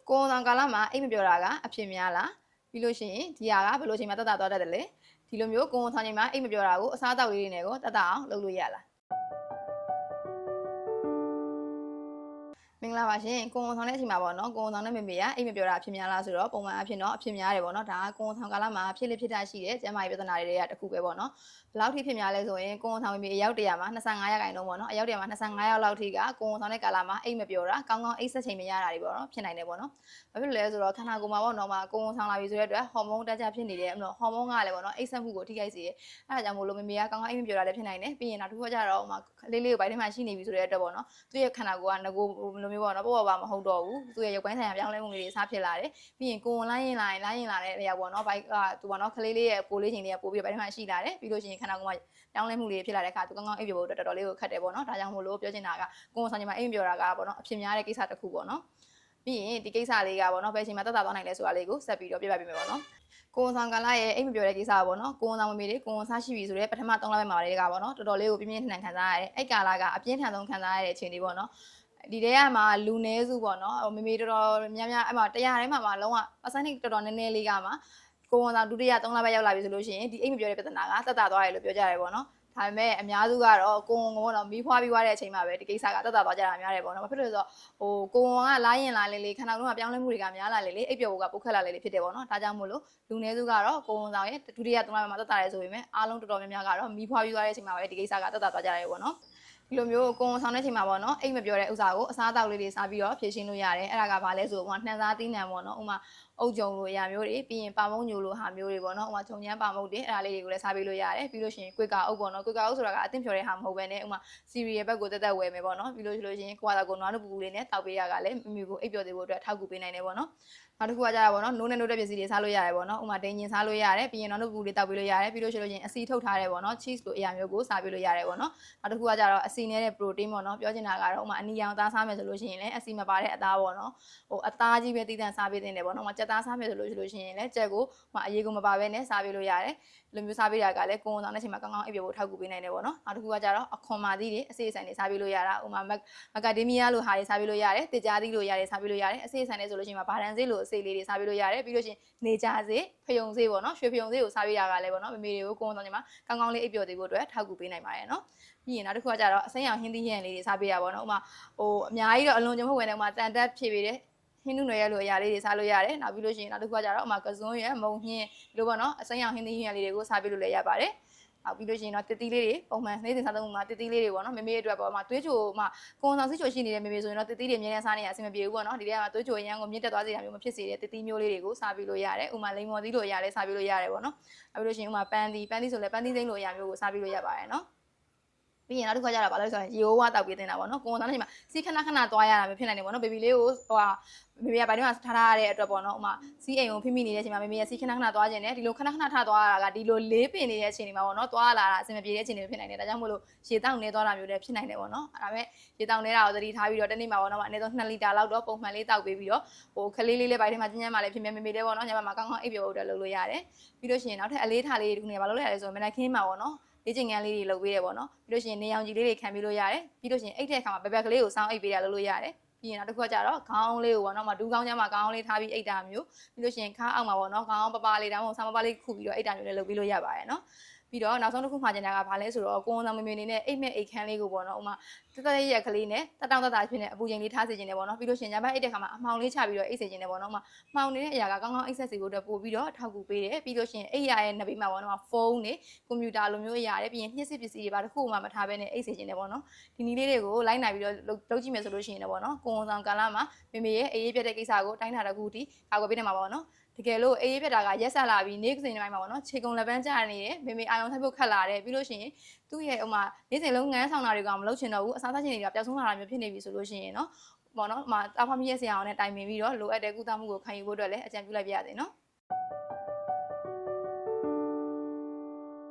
ကိုယ်ဆောင်ကာလမှာအိမ်မပြောတာကအဖြစ်များလားပြီးလို့ရှိရင်ဒီဟာကဘယ်လိုချိန်မှတက်တာသွားတတ်တယ်လဲဒီလိုမျိုးကိုယ်ဆောင်ချိန်မှာအိမ်မပြောတာကိုအစားအသောက်လေးတွေနဲ့ကိုတက်တာအောင်လုပ်လို့ရလားမင်္ဂလာပါရှင်ကိုယ်ဆောင်တဲ့အချိန်မှာပေါ့နော်ကိုယ်ဆောင်တဲ့မေမေကအိမ်မပြောတာအဖြစ်များလားဆိုတော့ပုံမှန်အဖြစ်တော့အဖြစ်များတယ်ပေါ့နော်ဒါကကိုယ်ဆောင်ကာလမှာဖြစ်လေဖြစ်တာရှိတယ်ကျန်းမာရေးပြဿနာတွေကတခုပဲပေါ့နော်ဘယ်လောက်ထိဖြစ်များလဲဆိုရင်ကိုယ်ဆောင်မေမေအယောက်100မှာ25ရာခိုင်နှုန်းပေါ့နော်အယောက်100မှာ25ယောက်လောက်ထိကကိုယ်ဆောင်တဲ့ကာလမှာအိမ်မပြောတာကောင်းကောင်းအိတ်ဆက်ချိန်မရတာတွေပေါ့နော်ဖြစ်နိုင်တယ်ပေါ့နော်ဘာဖြစ်လို့လဲဆိုတော့ခန္ဓာကိုယ်မှာပေါ့နော်မှာကိုယ်ဆောင်လာပြီဆိုတဲ့အတွက်ဟော်မုန်းတက်ကြဖြစ်နေတယ်ဟော်မုန်းကလည်းပေါ့နော်အိတ်ဆက်မှုကိုထိခိုက်စေတယ်အဲဒါကြောင့်မို့လို့မေမေကကောင်းကောင်းအိမ်မပြောတာလည်းဖြစ်နိုင်တယ်ပြီးရင်နောက်တစ်ခုကကြတော့မှာလေးလေးကိုဘိုက်ထဲမှာရှိနေပြီဆိုတဲ့အတွက်ပေါ့နော်သူ့ရဲ့ခန္ဓာကိုယ်ကငကိုလိုမျိုးပေါ့နော်ပေါ့ပါမဟုတ်တော့ဘူးသူ့ရဲ့ရုပ်ပိုင်းဆိုင်ရာပြောင်းလဲမှုတွေအစားဖြစ်လာတယ်ပြီးရင်ကိုယ်လိုင်းရင်လာတဲ့အရာပေါ့နော်ဘိုက်ကသူပေါ့နော်ကလေးလေးရဲ့ကိုလေးချိန်လေးကပို့ပြီးဘိုက်ထဲမှာရှိလာတယ်ပြီးလို့ရှိရင်ခန္ဓာကိုယ်မှာပြောင်းလဲမှုတွေဖြစ်လာတဲ့အခါသူကောင်းကောင်းအိပ်ပျော်ဖို့တော်တော်လေးကိုခက်တယ်ပေါ့နော်ဒါကြောင့်မို့လို့ပြောချင်တာကကိုယ်ဆောင်ချိန်မှာအိပ်ပျော်တာကပေါ့နော်အဖြစ်များတဲ့ကိစ္စတစ်ခုပေါ့နော်ပြီးရင်ဒီကိစ္စလေးကပေါ့နော်ဘယ်ချိန်မှာတက်တာသွားနိုင်လဲဆိုတာလေးကိုဆက်ပြီးတော့ပြပြပေးမယ်ပေါ့နော်ကိုယ်ဆောင်ကာလရဲ့အိမ်မပြောတဲ့ကိစ္စပေါ့နော်ကိုယ်ဆောင်မမေတွေကိုယ်ဆောင်ရှိပြီဆိုတော့ပထမ3လပိုင်းမှာတွေကပေါ့နော်တော်တော်လေးကိုပြင်းပြင်းထန်ထန်ခံစားရတယ်အဲ့ကာလကအပြင်းထန်ဆုံးခံစားရတဲ့အခြေအနေပေါ့နော်ဒီထဲမှာလူနည်းစုပေါ့နော်မေမေတော်တော်များများအဲ့မှာ100ထဲမှာလုံးဝ percentage တော်တော်နည်းနည်းလေးကမှကိုယ်ဆောင်ဒုတိယ3လပိုင်းရောက်လာပြီဆိုလို့ရှိရင်ဒီအိမ်မပြောတဲ့ပြဿနာကတက်တာသွားတယ်လို့ပြောကြတယ်ပေါ့နော်ဒါပေမဲ့အများစုကတော့ကိုယ်ကတော့မီးဖွားပြီးွားတဲ့အချိန်မှာပဲဒီကိစ္စကတက်တာသွားကြတာများတယ်ပေါ့နော်ဘာဖြစ်လို့လဲဆိုတော့ကိုယ်ကလာရင်လာလေခန္ဓာကိုယ်ကပြောင်းလဲမှုတွေကများလာလေအိပ်ပျော်ဖို့ကပုတ်ခက်လာလေဖြစ်တယ်ပေါ့နော်ဒါကြောင့်မို့လို့လူနည်းစုကတော့ကိုယ်ဆောင်ရဲ့ဒုတိယ3လပိုင်းမှာတက်တာရဲဆိုပေမဲ့အားလုံးတော်တော်များများကတော့မီးဖွားပြီးွားတဲ့အချိန်မှာပဲဒီကိစ္စကတက်တာသွားကြတယ်ပေါ့နော်ဒီလိုမျိုးကိုယ်ဆောင်တဲ့ချိန်မှာပေါ့နော်အိမ်မပြောတဲ့ဥစ္စာကိုအစားအသောက်လေးတွေစားပြီးတော့ဖြည့်ရှင်းလို့ရတယ်အဲ့ဒါကဘာလဲဆိုတော့နှံစားသီးနှံပေါ့နော်ဥမာအုတ်ကြုံလိုအရာမျိုးတွေပြီးရင်ပါမုံညိုလိုဟာမျိုးတွေပေါ့နော်ဥမာဂျုံညမ်းပါမုတ်တွေအဲ့ဒါလေးတွေကိုလည်းစားပေးလို့ရတယ်ပြီးလို့ရှိရင်ကွေကာအုတ်ပေါ့နော်ကွေကာအုတ်ဆိုတာကအသင့်ဖြော်တဲ့ဟာမဟုတ်ဘဲနဲ့ဥမာစီရီရဲ့ဘက်ကိုတက်ဝယ်မယ်ပေါ့နော်ပြီးလို့ရှိလို့ရှိရင်ကိုကတော့ကိုနွားတို့ပူပူလေးနဲ့တောက်ပေးရကလည်းမိမိကိုအိပ်ပျော်သေးဖို့အတွက်ထောက်ကူပေးနိုင်တယ်ပေါ့နော်နောက်တစ်ခုကကြတာပေါ့နော်နိုးနဲ့နိုးတဲ့ပစ္စည်းတွေစားလို့ရတယ်ပေါ့နော်ဥမာဒိန်ညင်စားလို့ရတယ်ပြီးရင်နွားတို့ပူပူလေးတောက်ပေးလို့ရတယ်ပြီးလို့ရှိလို့ရှိရင်အစီထုတ်ထားတယ်ပေါ့နော် cheese လိုအရာမျိုးကိုစားပေးလို့ရတယ်ပေါ့နော်နောက်တစ်ခုကကြတော့အစီနဲ့တဲ့ protein ပေါ့နော်ပြောချင်တာကတော့ဥမာအနီရောင်သားစားမယ်ဆိုလို့ရှိရင်လည်းအစီမပါတဲ့အသားပေါ့နော်အသားကြီးပဲတည်တံ့စားပေးတင်တယ်ပေါ့နော်ဥမာကြက်သားစားမယ်ဆိုလို့ရှိရင်လည်းကြက်ကိုအရေးကိုမပါဘဲနဲ့စားပေးလို့ရတယ်လိုမျိုးစားပေးတာကလည်းကိုယ်ဆောင်တဲ့အချိန်မှာကောင်းကောင်းအိပ်ပျော်ဖို့ထောက်ကူပေးနိုင်တယ်ပေါ့နော်နောက်တစ်ခုကကြတော့အခွန်မာသီးတွေအစိအဆိုင်တွေစားပေးလို့ရတာဥမာမကဒေမီယာလိုဟာတွေစားပေးလို့ရတယ်တစ်ကြားသီးလိုရတယ်စားပေးလို့ရတယ်အစိအဆိုင်တွေဆိုလို့ရှိရင်ဘာဒန်ဆေးလိုအစိလေးတွေစားပေးလို့ရတယ်ပြီးလို့ရှိရင်နေကြဆေးဖယုံဆေးပေါ့နော်ရွှေဖယုံဆေးကိုစားပေးတာကလည်းပေါ့နော်မမေတွေကိုကိုယ်ဆောင်ချိန်မှာကောင်းကောင်းလေးအိပ်ပျော်သေးဖို့အတွက်ထောက်ကူပေးနိုင်ပါတယ်နော်ပြီးရင်နောက်တစ်ခုကကြတော့အစိမ်းရောင်ဟင်းသီးဟင်းလေးတွေစားပေးတာပေါ့နော်ဥမာအများကြီးတော့အလွန်ကြုံမဝင်တဲ့ဥမာတန်တက်ဖြည့်ပေးတယ်ဟင်းနုနယ်ရလိုအရာလေးတွေစားလို့ရတယ်နောက်ပြီးလို့ရှိရင်နောက်တစ်ခုကကြတော့ဥမာကစွန်းရယ်မုံဟင်းဒီလိုပေါ့နော်အစိမ်းရောင်ဟင်းသီးဟင်းလေးတွေကိုစားပေးလို့လည်းရပါတယ်နောက်ပြီးလို့ရှိရင်တော့တစ်သီးလေးတွေပုံမှန်နေ့စဉ်စားသုံးမှုမှာတစ်သီးလေးတွေပေါ့နော်မေမေအတွက်ပေါ့မှာသွေးချိုမှာကိုယ်ဆောင်စစ်ချိုရှိနေတဲ့မေမေဆိုရင်တော့တစ်သီးတွေအများနဲ့စားနေရအဆင်မပြေဘူးပေါ့နော်ဒီထဲမှာသွေးချိုအရန်ကိုမြင့်တက်သွားစေတာမျိုးမဖြစ်စေတဲ့တစ်သီးမျိုးလေးတွေကိုစားပေးလို့ရတယ်ဥမာလိမ္မော်သီးလိုအရာလေးစားပေးလို့ရတယ်ပေါ့နော်နောက်ပြီးလို့ရှိရင်ဥမာပန်းသီးဆိုလည်းပန်းသီးစိမ့်လိုအရာမျိုးကိုစားပေးလို့ရပါတယ်နော်ပြီးရင်နောက်တစ်ခါကျတော့ဘာလို့လဲဆိုရင်ရေအိုးဝတောက်ပေးတင်တာပေါ့နော်ကိုယ်ဆောင်တဲ့အချိန်မှာစီးခဏသွားရတာမျိုးဖြစ်နိုင်တယ်ပေါ့နော်ဘေဘီလေးကိုမေမေကဘိုင်ထဲမှာထားရတဲ့အတွက်ပေါ့နော်ဥမာစီးအိမ်ကိုဖိမိနေတဲ့အချိန်မှာမေမေကစီးခဏသွားခြင်းနဲ့ဒီလိုခဏထားသွားရတာကဒီလိုလေးပင်နေတဲ့အချိန်တွေမှာပေါ့နော်သွားလာတာအဆင်မပြေတဲ့အချိန်တွေဖြစ်နိုင်တယ်ဒါကြောင့်မို့လို့ရေတောက်နေသွားတာမျိုးလည်းဖြစ်နိုင်တယ်ပေါ့နော်အဲ့ဒါပဲရေတောက်နေတာကိုသတိထားပြီးတော့တနေ့မှာပေါ့နော်အနည်းဆုံး2လီတာလောက်တော့ပုံမှန်လေးတောက်ပေးပြီးတော့ခလေးလေးလေးဘိုင်ထဲမှာကျဉ်းမှလည်းဖြစ်မြဲမေမေလေးပေါ့နော်ညမှာကောင်းကောင်းအိပ်ပျော်ဖို့အတွက်လုပ်လို့ရတယ်ပြီးလို့ရှိရင်နောက်ထပ်အလေးထားလေးတွေဒီနေ့ဘာလုပ်လဲဆိုတော့မနက်ခင်းမှာပေါ့နော်လေ့ကျင့်ခန်းလေးတွေလုပ်ပေးတယ်ပေါ့နော်ပြီးလို့ရှိရင်နေအောင်ကြီးလေးတွေခံပေးလို့ရတယ်ပြီးလို့ရှိရင်အိတ်တဲ့အခါမှာဘက်ကလေးကိုစောင်းအိတ်ပေးရလုပ်လို့ရတယ်ပြီးရင်နောက်တစ်ခုကကြတော့ခေါင်းလေးကိုပေါ့နော်ဒူးခေါင်းချမ်းမှာခေါင်းလေးထားပြီးအိတ်တာမျိုးပြီးလို့ရှိရင်ခါအောက်မှာပေါ့နော်ခေါင်းပပလေးတောင်းဆောင်းပပလေးခုပြီးတော့အိတ်တာမျိုးလေးလုပ်ပေးလို့ရပါတယ်နော်ပြီးတော့နောက်ဆုံးတစ်ခုမှာကျန်တာကဘာလဲဆိုတော့ကိုယ်ဆောင်မေမေနေနဲ့အိတ်မဲ့အိတ်ခမ်းလေးကိုပေါ့နော်ဥမာတက်ရက်ကလေးနဲ့တက်ဖြစ်နေအပူချိန်လေးထားစေခြင်းနဲ့ပေါ့နော်ပြီးလို့ရှိရင်ညဘက်အိတ်တဲ့ခါမှာအမှောင်လေးချပြီးတော့အိတ်စေခြင်းနဲ့ပေါ့နော်ဥမာမှောင်နေတဲ့အရာကကောင်းကောင်းအိတ်ဆက်စေဖို့အတွက်ပို့ပြီးတော့ထောက်ကူပေးတယ်ပြီးလို့ရှိရင်အိတ်ရရဲ့နှစ်ဘေးမှာပေါ့နော်ဖုန်းတွေကွန်ပျူတာလိုမျိုးအရာတွေပြီးရင်ညှစ်စစ်ပစ္စည်းတွေပါတစ်ခုမှမထားဘဲနဲ့အိတ်စေခြင်းနဲ့ပေါ့နော်ဒီနည်းလေးတွေကိုလိုက်နိုင်ပြီးတော့လုပ်ကြည့်မယ်ဆိုလို့ရှိရင်လည်းပေါ့နော်ကိုယ်ဆောင်ကာလမှာမေမေရဲ့အေးရေးပြတ်တဲ့ကိစ္စကိုတိုင်းတာတစ်ခုထိကာကွယ်ပေးနေမှာပေါ့နော်တကယ်လို့အေးရေးပြတ်တာကရက်ဆက်လာပြီးနေ့စဉ်တိုင်းမှာပေါ့နော်ခြေကုံလက်ပန်းကျနေတယ်မေမေအာယုံထိုက်ဖို့ခက်လာတယ်ပြီးလို့ရှိရင်သူ့ရဲ့နေ့စဉ်လုံးငန်းဆောင်တာတွေကမလုပ်ချင်တော့ဘူးအစားစားချင်တွေကပျောက်ဆုံးလာတာမျိုးဖြစ်နေပြီဆိုလို့ရှိရင်နော်ပေါ့နော်တာဖာမီရဲ့ဆရာအောင်နဲ့တိုင်ပင်ပြီးတော့လိုအပ်တဲ့ကုသမှုကိုခံယူဖို့အတွက်လည်းအကြံပြုလိုက်ပြရစေနော်